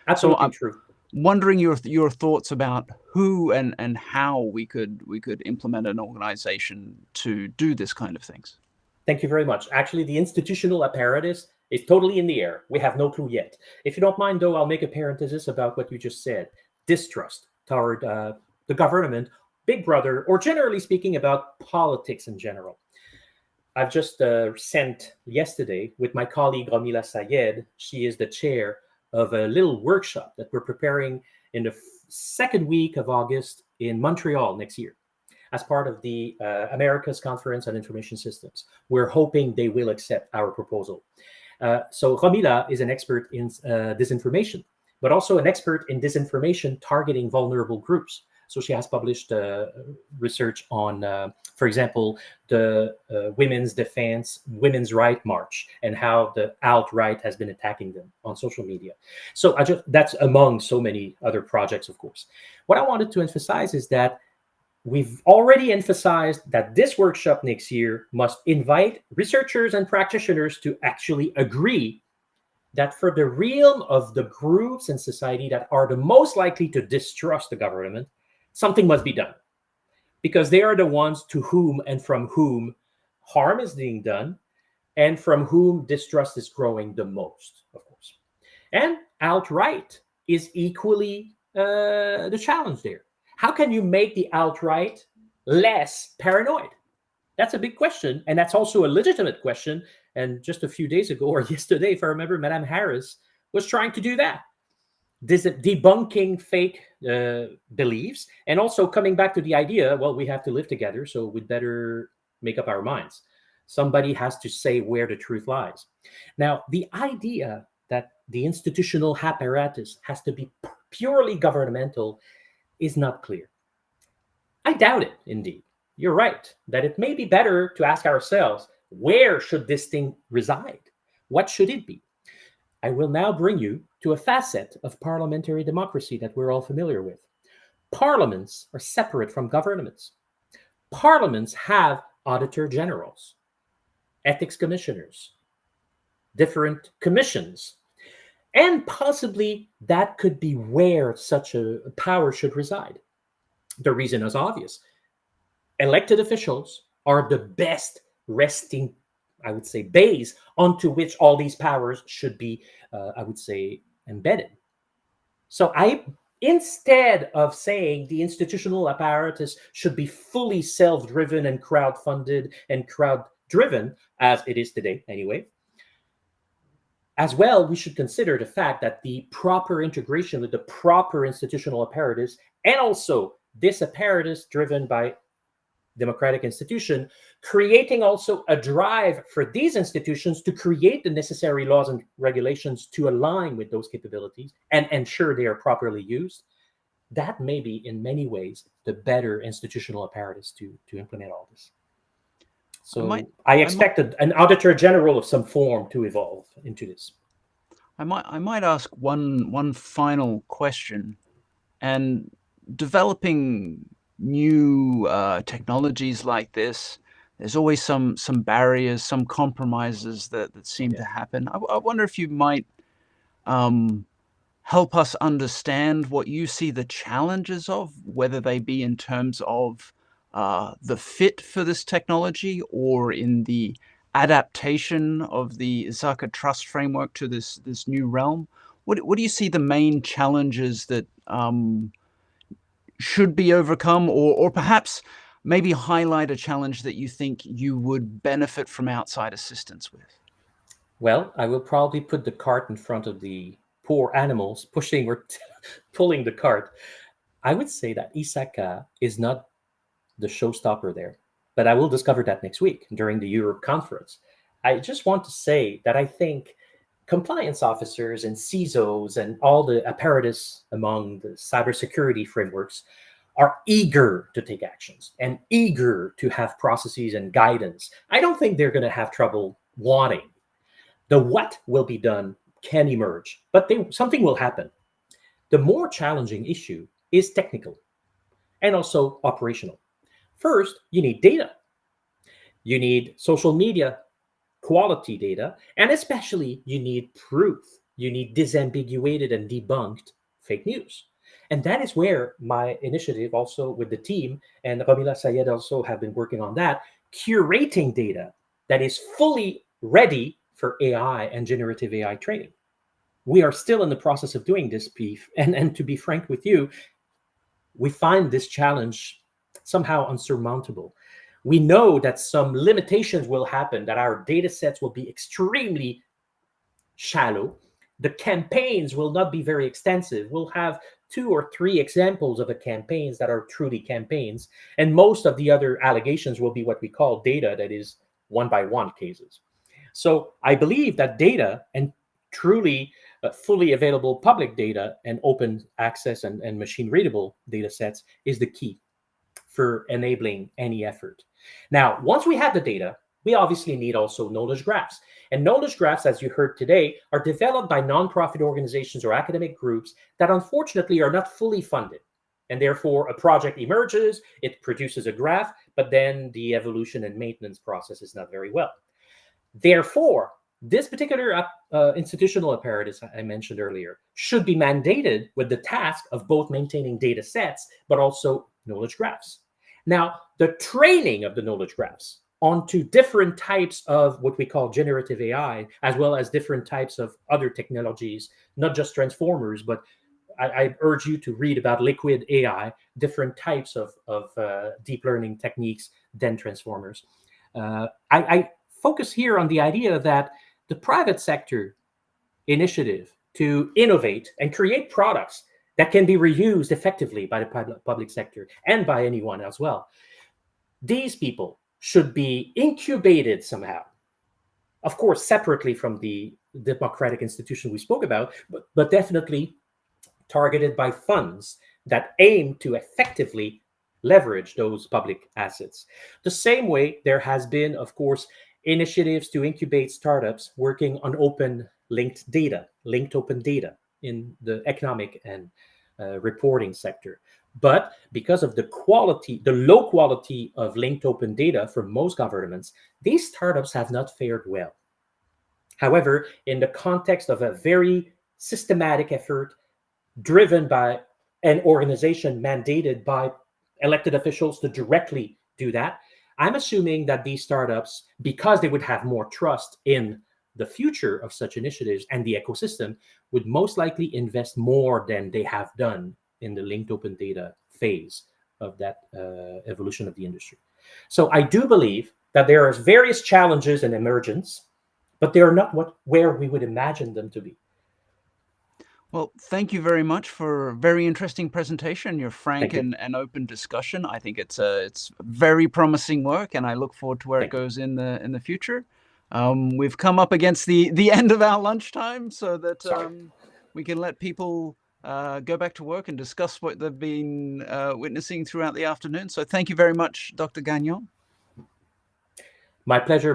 Absolutely so I'm true. Wondering your thoughts about who and how we could implement an organization to do this kind of things. Thank you very much. Actually, the institutional apparatus is totally in the air. We have no clue yet. If you don't mind, though, I'll make a parenthesis about what you just said. Distrust toward the government, Big Brother, or generally speaking about politics in general. I've just sent yesterday with my colleague Romila Sayed. She is the chair of a little workshop that we're preparing in the second week of August in Montreal next year as part of the America's Conference on Information Systems. We're hoping they will accept our proposal. So Romila is an expert in disinformation, but also an expert in disinformation targeting vulnerable groups. So she has published research on, for example, the Women's Defense, Women's Right March, and how the alt-right has been attacking them on social media. So that's among so many other projects, of course. What I wanted to emphasize is that we've already emphasized that this workshop next year must invite researchers and practitioners to actually agree that for the realm of the groups in society that are the most likely to distrust the government, something must be done. Because they are the ones to whom and from whom harm is being done, and from whom distrust is growing the most, of course. And outright is equally the challenge there. How can you make the outright less paranoid? That's a big question, and that's also a legitimate question. And just a few days ago, or yesterday, if I remember, Madame Harris was trying to do that. Debunking fake beliefs, and also coming back to the idea, well, we have to live together, so we'd better make up our minds. Somebody has to say where the truth lies. Now, the idea that the institutional apparatus has to be purely governmental is not clear. I doubt it, indeed. You're right, that it may be better to ask ourselves, where should this thing reside? What should it be? I will now bring you to a facet of parliamentary democracy that we're all familiar with. Parliaments are separate from governments. Parliaments have auditor generals, ethics commissioners, different commissions, and possibly that could be where such a power should reside. The reason is obvious. Elected officials are the best resting, I would say, base onto which all these powers should be, I would say, embedded. So instead of saying the institutional apparatus should be fully self-driven and crowd-funded and crowd-driven, as it is today anyway, as well, we should consider the fact that the proper integration with the proper institutional apparatus, and also this apparatus driven by democratic institution, creating also a drive for these institutions to create the necessary laws and regulations to align with those capabilities and ensure they are properly used. That may be, in many ways, the better institutional apparatus to implement all this. So I expected an auditor general of some form to evolve into this. I might ask one final question. And developing new technologies like this, there's always some barriers, some compromises that seem to happen. I wonder if you might help us understand what you see the challenges of, whether they be in terms of the fit for this technology or in the adaptation of the ISACA trust framework to this new realm. What do you see the main challenges that should be overcome, or perhaps maybe highlight a challenge that you think you would benefit from outside assistance with? Well, I will probably put the cart in front of the poor animals, pushing or pulling the cart. I would say that ISACA is not the showstopper there, but I will discover that next week during the Europe conference. I just want to say that I think compliance officers and CISOs and all the apparatus among the cybersecurity frameworks are eager to take actions and eager to have processes and guidance. I don't think they're going to have trouble wanting. The what will be done can emerge, but something will happen. The more challenging issue is technical and also operational. First, you need data. You need social media quality data, and especially you need proof. You need disambiguated and debunked fake news. And that is where my initiative also with the team and Ramila Sayed also have been working on that, curating data that is fully ready for AI and generative AI training. We are still in the process of doing this, Beef. And to be frank with you, we find this challenge somehow unsurmountable. We know that some limitations will happen, that our data sets will be extremely shallow. The campaigns will not be very extensive. We'll have 2 or 3 examples of the campaigns that are truly campaigns. And most of the other allegations will be what we call data that is one-by-one cases. So I believe that data and truly fully available public data and open access and machine readable data sets is the key for enabling any effort. Now, once we have the data, we obviously need also knowledge graphs. And knowledge graphs, as you heard today, are developed by nonprofit organizations or academic groups that unfortunately are not fully funded. And therefore, a project emerges, it produces a graph, but then the evolution and maintenance process is not very well. Therefore, this particular institutional apparatus I mentioned earlier should be mandated with the task of both maintaining data sets, but also knowledge graphs. Now, the training of the knowledge graphs onto different types of what we call generative AI, as well as different types of other technologies, not just transformers, but I urge you to read about liquid AI, different types of deep learning techniques than transformers. I focus here on the idea that the private sector initiative to innovate and create products that can be reused effectively by the public sector and by anyone as well. These people should be incubated somehow, of course, separately from the democratic institution we spoke about, but definitely targeted by funds that aim to effectively leverage those public assets. The same way there has been, of course, initiatives to incubate startups working on linked open data in the economic and reporting sector. But because of the low quality of linked open data for most governments, these startups have not fared well. However, in the context of a very systematic effort driven by an organization mandated by elected officials to directly do that, I'm assuming that these startups, because they would have more trust in the future of such initiatives and the ecosystem, would most likely invest more than they have done in the linked open data phase of that evolution of the industry. So I do believe that there are various challenges in emergence, but they are not where we would imagine them to be. Well, thank you very much for a very interesting presentation, your frank and open discussion. I think it's very promising work, and I look forward to where it goes in the future. We've come up against the end of our lunchtime, so that we can let people go back to work and discuss what they've been witnessing throughout the afternoon. So thank you very much, Dr. Gagnon. My pleasure.